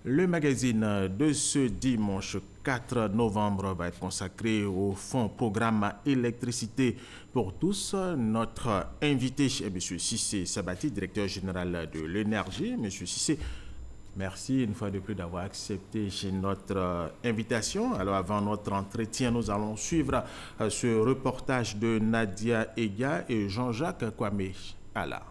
Le magazine de ce dimanche 4 novembre va être consacré au fonds programme électricité pour tous. Notre invité est M. Cissé Sabati, directeur général de l'énergie. M. Cissé, merci une fois de plus d'avoir accepté notre invitation. Alors avant notre entretien, nous allons suivre ce reportage de Nadia Ega et Jean-Jacques Kwame Ala.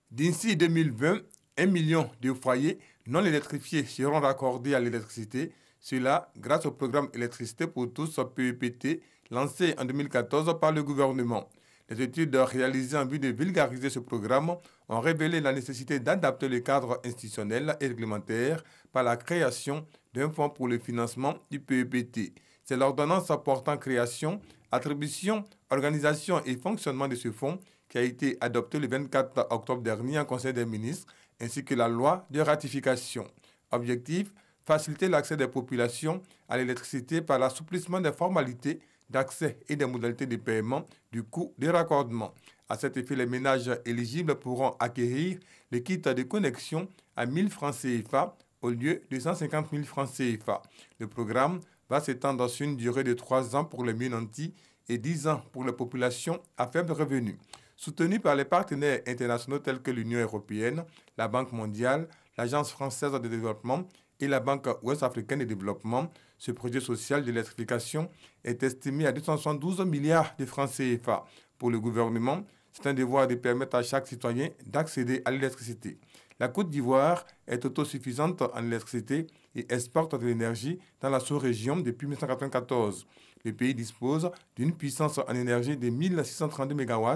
D'ici 2020, 1 million de foyers non électrifiés seront raccordés à l'électricité. Cela grâce au programme Électricité pour tous PEPT lancé en 2014 par le gouvernement. Les études réalisées en vue de vulgariser ce programme ont révélé la nécessité d'adapter le cadre institutionnel et réglementaire par la création d'un fonds pour le financement du PEPT. C'est l'ordonnance portant création, attribution, organisation et fonctionnement de ce fonds qui a été adoptée le 24 octobre dernier en Conseil des ministres, ainsi que la loi de ratification. Objectif, faciliter l'accès des populations à l'électricité par l'assouplissement des formalités d'accès et des modalités de paiement du coût des raccordements. À cet effet, les ménages éligibles pourront acquérir les kits de connexion à 1 000 francs CFA au lieu de 150 000 francs CFA. Le programme va s'étendre sur une durée de 3 ans pour les mieux nantis et 10 ans pour les populations à faible revenu. Soutenu par les partenaires internationaux tels que l'Union européenne, la Banque mondiale, l'Agence française de développement et la Banque ouest-africaine de développement, ce projet social d'électrification est estimé à 272 milliards de francs CFA. Pour le gouvernement, c'est un devoir de permettre à chaque citoyen d'accéder à l'électricité. La Côte d'Ivoire est autosuffisante en électricité et exporte de l'énergie dans la sous-région depuis 1994. Le pays dispose d'une puissance en énergie de 1632 MW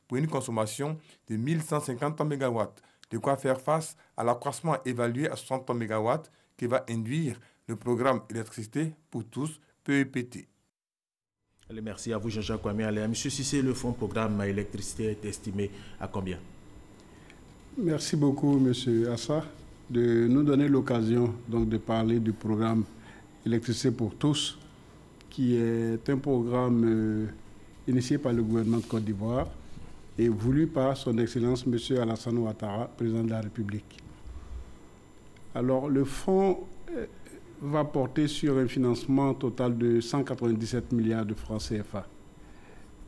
pour une consommation de 1150 MW, de quoi faire face à l'accroissement évalué à 60 MW qui va induire le programme électricité pour tous, PEPT. Merci à vous, Jean-Jacques Kwame Ala. Monsieur Cissé, le fonds programme électricité est estimé à combien? Merci beaucoup, Monsieur Assa, de nous donner l'occasion donc de parler du programme Électricité pour tous, qui est un programme initié par le gouvernement de Côte d'Ivoire et voulu par son Excellence M. Alassane Ouattara, président de la République. Alors, le fonds va porter sur un financement total de 197 milliards de francs CFA.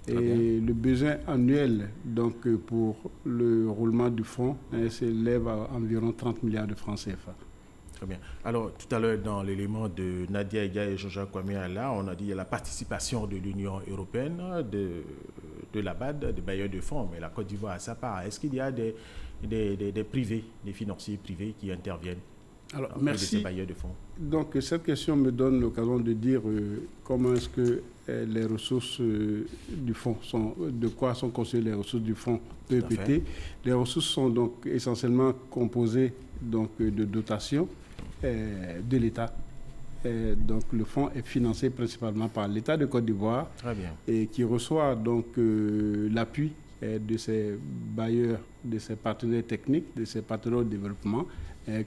Et le besoin annuel donc, pour le roulement du fonds s'élève à environ 30 milliards de francs CFA. Très bien. Alors, tout à l'heure, dans l'élément de Nadia Ega et Jean-Jacques Kwame Ala, on a dit la participation de l'Union européenne, de la BAD, des bailleurs de fonds, mais la Côte d'Ivoire à sa part. Est-ce qu'il y a des privés, des financiers privés qui interviennent? Alors, merci. De ces bailleurs de fonds. Donc, cette question me donne l'occasion de dire comment est-ce que les ressources du fonds sont, de quoi sont constituées les ressources du fonds PEPT. Les ressources sont donc essentiellement composées donc, de dotations de l'État. Donc, le fonds est financé principalement par l'État de Côte d'Ivoire et qui reçoit donc l'appui de ses bailleurs, de ses partenaires techniques, de ses partenaires de développement,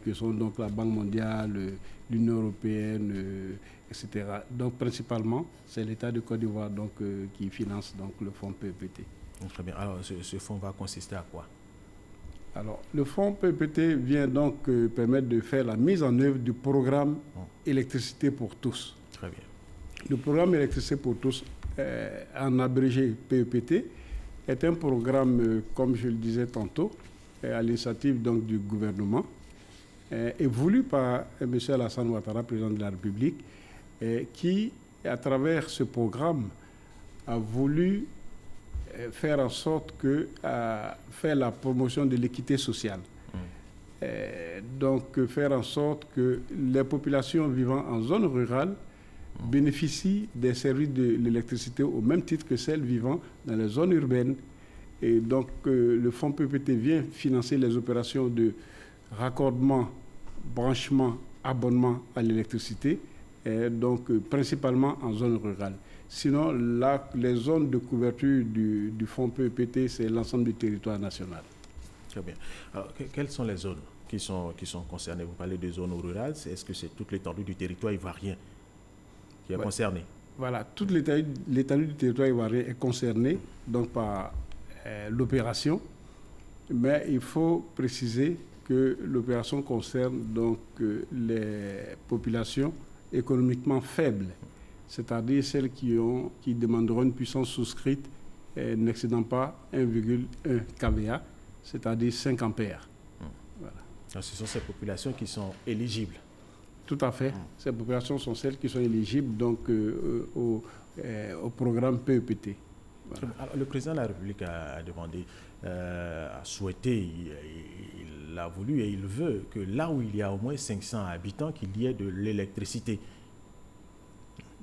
que sont donc la Banque mondiale, l'Union européenne, etc. Donc principalement, c'est l'État de Côte d'Ivoire donc, qui finance donc, le fonds PEPT. Très bien. Alors ce fonds va consister à quoi? Alors le fonds PEPT vient donc permettre de faire la mise en œuvre du programme Électricité pour tous. Très bien. Le programme Électricité pour tous, en abrégé PEPT, est un programme, comme je le disais tantôt, à l'initiative donc du gouvernement, est voulu par M. Alassane Ouattara, président de la République, qui, à travers ce programme, a voulu faire en sorte que faire la promotion de l'équité sociale. Donc, faire en sorte que les populations vivant en zone rurale bénéficient des services de l'électricité au même titre que celles vivant dans les zones urbaines. Et donc, le fonds PEPT vient financer les opérations de raccordement, branchement, abonnement à l'électricité, donc principalement en zone rurale. Sinon, là, les zones de couverture du fonds PEPT, c'est l'ensemble du territoire national. Très bien. Alors, quelles sont les zones qui sont concernées? Vous parlez de zones rurales, est-ce que c'est toute l'étendue du territoire ivoirien qui est concernée? Voilà, toute l'étendue du territoire ivoirien est concernée donc, par l'opération, mais il faut préciser que l'opération concerne donc les populations économiquement faibles, c'est-à-dire celles qui demanderont une puissance souscrite n'excédant pas 1,1 kVA, c'est-à-dire 5 ampères. Voilà. Donc, ce sont ces populations qui sont éligibles. Tout à fait. Ces populations sont celles qui sont éligibles donc, au programme PEPT. Voilà. Alors, le président de la République a demandé, a souhaité, il a voulu et il veut que là où il y a au moins 500 habitants, qu'il y ait de l'électricité.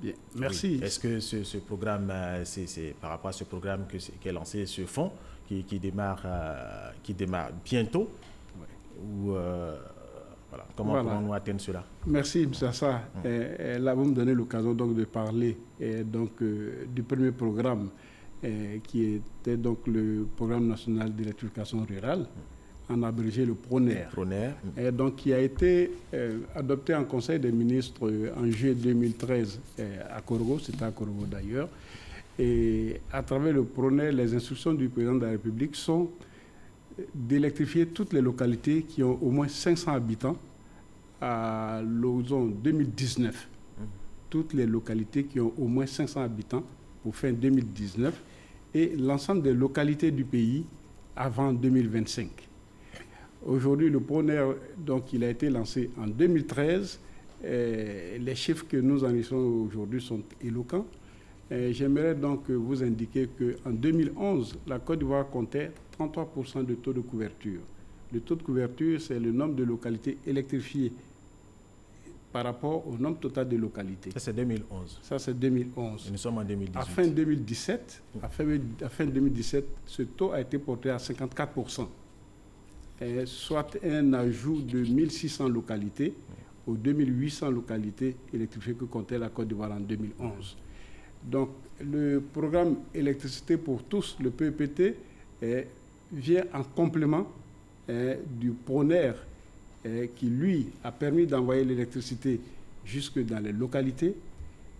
Bien, merci. Oui. Est-ce que ce programme, c'est par rapport à ce programme qu'est lancé ce fonds qui démarre bientôt, ou voilà. Comment pouvons-nous atteindre cela? Merci, M. Assa. Là, vous me donnez l'occasion donc de parler du premier programme qui était donc le programme national d'électrification rurale, en abrégé le PRONER. Et donc, qui a été adopté en Conseil des ministres en juillet 2013 à Korogo, c'était à Korogo d'ailleurs. Et à travers le PRONER, les instructions du président de la République sont d'électrifier toutes les localités qui ont au moins 500 habitants à l'horizon 2019. Toutes les localités qui ont au moins 500 habitants pour fin 2019 et l'ensemble des localités du pays avant 2025. Aujourd'hui, le PRONER, donc, il a été lancé en 2013. Les chiffres que nous enregistrons aujourd'hui sont éloquents. J'aimerais donc vous indiquer qu'en 2011, la Côte d'Ivoire comptait 33% de taux de couverture. Le taux de couverture, c'est le nombre de localités électrifiées par rapport au nombre total de localités. Ça, c'est 2011. Ça, c'est 2011. Et nous sommes en 2018. À fin 2017, ce taux a été porté à 54%. Soit un ajout de 1600 localités aux 2800 localités électrifiées que comptait la Côte d'Ivoire en 2011. Donc, le programme Électricité pour tous, le PEPT, vient en complément du PRONER qui, lui, a permis d'envoyer l'électricité jusque dans les localités.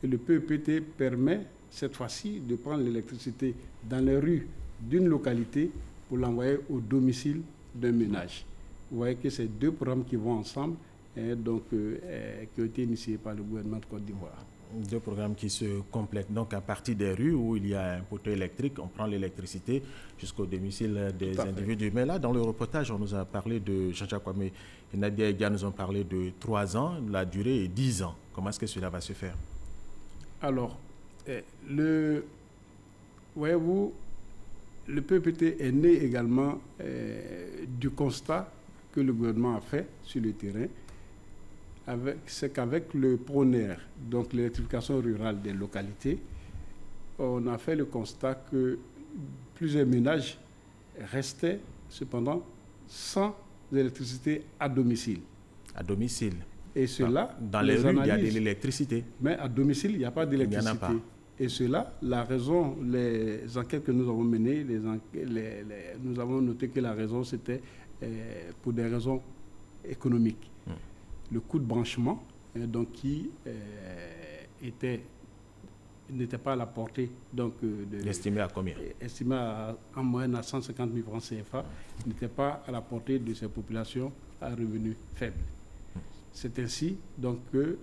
Et le PEPT permet, cette fois-ci, de prendre l'électricité dans les rues d'une localité pour l'envoyer au domicile d'un ménage. Vous voyez que c'est deux programmes qui vont ensemble, qui ont été initiés par le gouvernement de Côte d'Ivoire. Deux programmes qui se complètent. Donc, à partir des rues où il y a un poteau électrique, on prend l'électricité jusqu'au domicile des individus. Mais là, dans le reportage, on nous a parlé de Jean-Jacques Kwame et Nadia Ega nous ont parlé de 3 ans, la durée est 10 ans. Comment est-ce que cela va se faire? Alors, voyez-vous, le PEPT est né également du constat que le gouvernement a fait sur le terrain. C'est qu'avec le PRONER, donc l'électrification rurale des localités, on a fait le constat que plusieurs ménages restaient cependant sans électricité à domicile. À domicile. Et cela, dans les rues, il y a de l'électricité. Mais à domicile, il n'y a pas d'électricité. Il n'y en a pas. Et cela, la raison, les enquêtes que nous avons menées, nous avons noté que la raison, c'était pour des raisons économiques. Le coût de branchement, donc, qui n'était pas à la portée. Estimé à combien? Estimé en moyenne à 150 000 francs CFA, n'était pas à la portée de ces populations à revenus faibles. C'est ainsi donc, que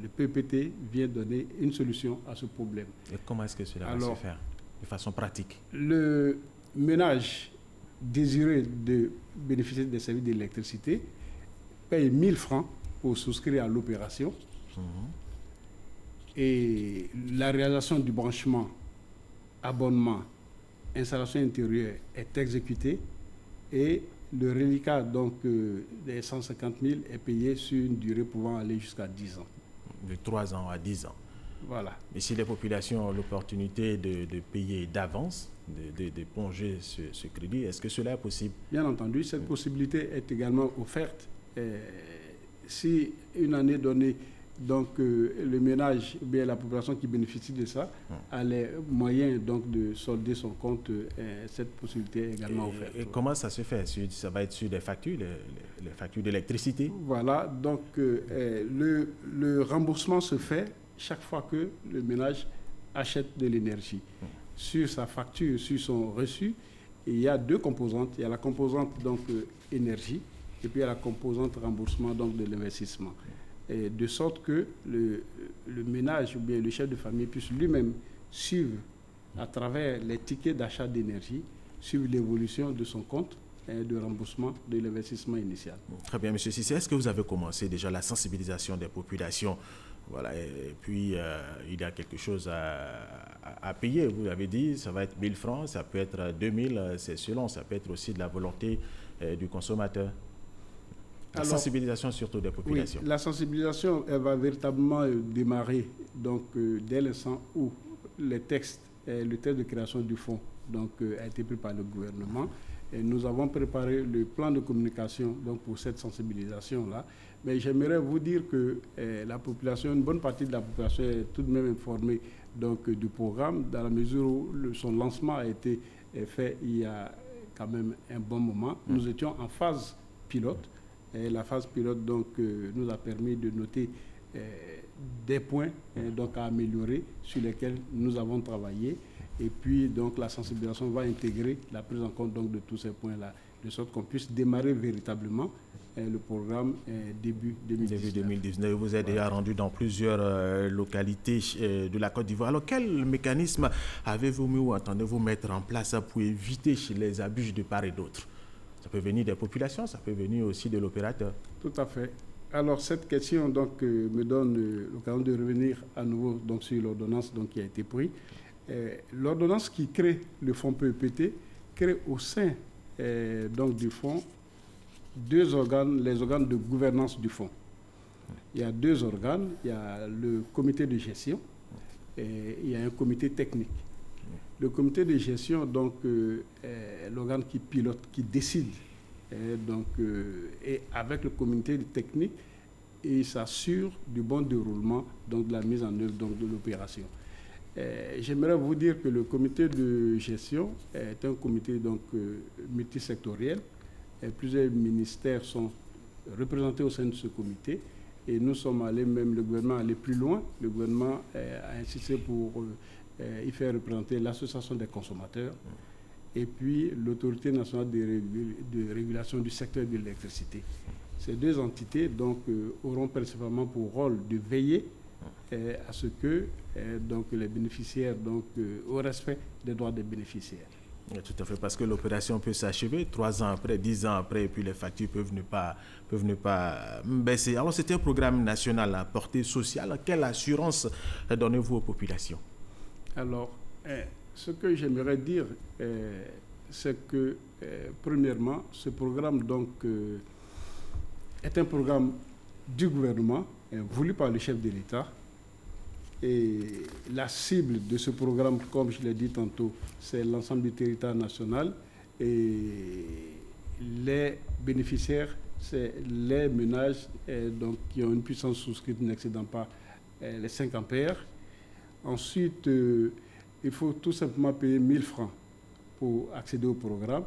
le PEPT vient donner une solution à ce problème. Et comment est-ce que cela va se faire de façon pratique? Le ménage désireux de bénéficier des services d'électricité paye 1 000 francs pour souscrire à l'opération. Et la réalisation du branchement, abonnement, installation intérieure est exécutée et le reliquat donc, des 150 000 est payé sur une durée pouvant aller jusqu'à 10 ans. De 3 ans à 10 ans. Voilà. Et si les populations ont l'opportunité de payer d'avance, d'éponger ce crédit, est-ce que cela est possible? Bien entendu, cette possibilité est également offerte. Si une année donnée, donc le ménage, bien la population qui bénéficie de ça, a les moyens donc de solder son compte, cette possibilité est également offerte. Et comment ça se fait? Ça va être sur des factures, les factures d'électricité? Voilà, donc le remboursement se fait chaque fois que le ménage achète de l'énergie. Sur sa facture, sur son reçu, il y a deux composantes. Il y a la composante donc énergie et puis il y a la composante remboursement donc, de l'investissement. Et de sorte que le ménage ou bien le chef de famille puisse lui-même suivre à travers les tickets d'achat d'énergie, suivre l'évolution de son compte de remboursement de l'investissement initial. Très bien, M. Cissé. Est-ce que vous avez commencé déjà la sensibilisation des populations? Voilà, et puis il y a quelque chose à payer. Vous avez dit, ça va être 1000 francs, ça peut être 2000, c'est selon, ça peut être aussi de la volonté du consommateur. La sensibilisation surtout des populations. Oui, la sensibilisation, elle va véritablement démarrer donc, dès l'instant où le texte de création du fonds donc, a été pris par le gouvernement. Et nous avons préparé le plan de communication donc, pour cette sensibilisation-là. Mais j'aimerais vous dire que la population, une bonne partie de la population est tout de même informée donc, du programme, dans la mesure où son lancement a été fait il y a quand même un bon moment. Nous étions en phase pilote. Et la phase pilote donc, nous a permis de noter des points donc, à améliorer sur lesquels nous avons travaillé. Et puis, donc, la sensibilisation va intégrer la prise en compte donc, de tous ces points-là, de sorte qu'on puisse démarrer véritablement le programme début 2019. Début 2019. Vous êtes déjà rendu dans plusieurs localités de la Côte d'Ivoire. Alors, quel mécanisme avez-vous mis ou entendez-vous mettre en place pour éviter les abus de part et d'autre? Ça peut venir des populations, ça peut venir aussi de l'opérateur. Tout à fait. Alors, cette question donc, me donne l'occasion de revenir à nouveau donc, sur l'ordonnance qui a été prise. L'ordonnance qui crée le fonds PEPT crée au sein donc, du fonds deux organes, les organes de gouvernance du fonds. Il y a deux organes, il y a le comité de gestion et il y a un comité technique. Le comité de gestion donc, est l'organe qui pilote, qui décide. Et avec le comité technique, il s'assure du bon déroulement donc, de la mise en œuvre donc, de l'opération. J'aimerais vous dire que le comité de gestion est un comité donc, multisectoriel. Plusieurs ministères sont représentés au sein de ce comité. Et nous sommes allés, même le gouvernement allé plus loin. Le gouvernement a insisté pour y faire représenter l'association des consommateurs et puis l'autorité nationale de régulation du secteur de l'électricité. Ces deux entités donc, auront principalement pour rôle de veiller à ce que donc, les bénéficiaires, donc, au respect des droits des bénéficiaires. Oui, tout à fait, parce que l'opération peut s'achever 3 ans après, 10 ans après, et puis les factures peuvent ne pas baisser. Alors, c'est un programme national à portée sociale. Quelle assurance donnez-vous aux populations? Alors, ce que j'aimerais dire, c'est que, premièrement, ce programme donc, est un programme du gouvernement, voulu par le chef de l'État. Et la cible de ce programme, comme je l'ai dit tantôt, c'est l'ensemble du territoire national. Et les bénéficiaires, c'est les ménages donc, qui ont une puissance souscrite n'excédant pas les 5 ampères. Ensuite, il faut tout simplement payer 1000 francs pour accéder au programme.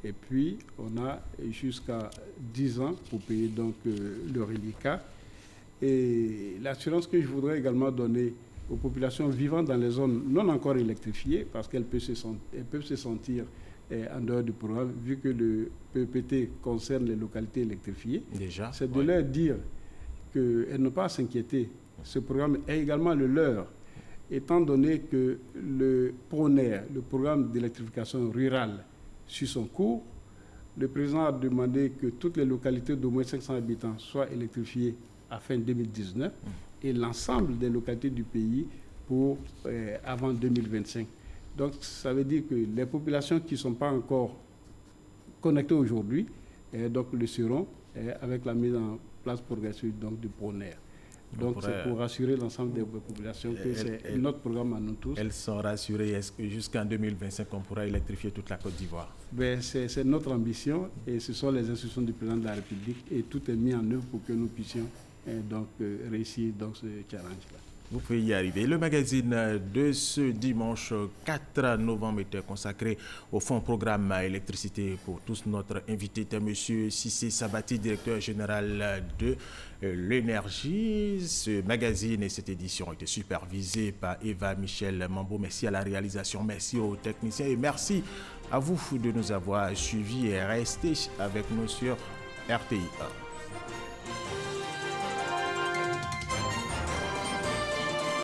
Et puis, on a jusqu'à 10 ans pour payer donc, le reliquat. Et l'assurance que je voudrais également donner aux populations vivant dans les zones non encore électrifiées, parce qu'elles peuvent se sentir en dehors du programme, vu que le PEPT concerne les localités électrifiées, c'est de leur dire qu'elles n'ont pas à s'inquiéter. Ce programme est également le leur, étant donné que le PRONER, le programme d'électrification rurale, suit son cours. Le président a demandé que toutes les localités d'au moins 500 habitants soient électrifiées à fin 2019 et l'ensemble des localités du pays pour avant 2025. Donc, ça veut dire que les populations qui ne sont pas encore connectées aujourd'hui donc le seront avec la mise en place progressive donc, du PRONER. Donc, c'est pour rassurer l'ensemble des populations que c'est notre programme à nous tous. Elles sont rassurées. Est-ce que jusqu'en 2025, on pourra électrifier toute la Côte d'Ivoire? C'est notre ambition et ce sont les instructions du président de la République et tout est mis en œuvre pour que nous puissions donc, réussir donc, ce challenge-là. Vous pouvez y arriver. Le magazine de ce dimanche 4 novembre était consacré au fonds programme électricité pour tous. Notre invité était M. Cissé Sabati, directeur général de l'énergie. Ce magazine et cette édition ont été supervisés par Eva Michel Mambo. Merci à la réalisation, merci aux techniciens et merci à vous de nous avoir suivis et restés avec nous sur RTI 1.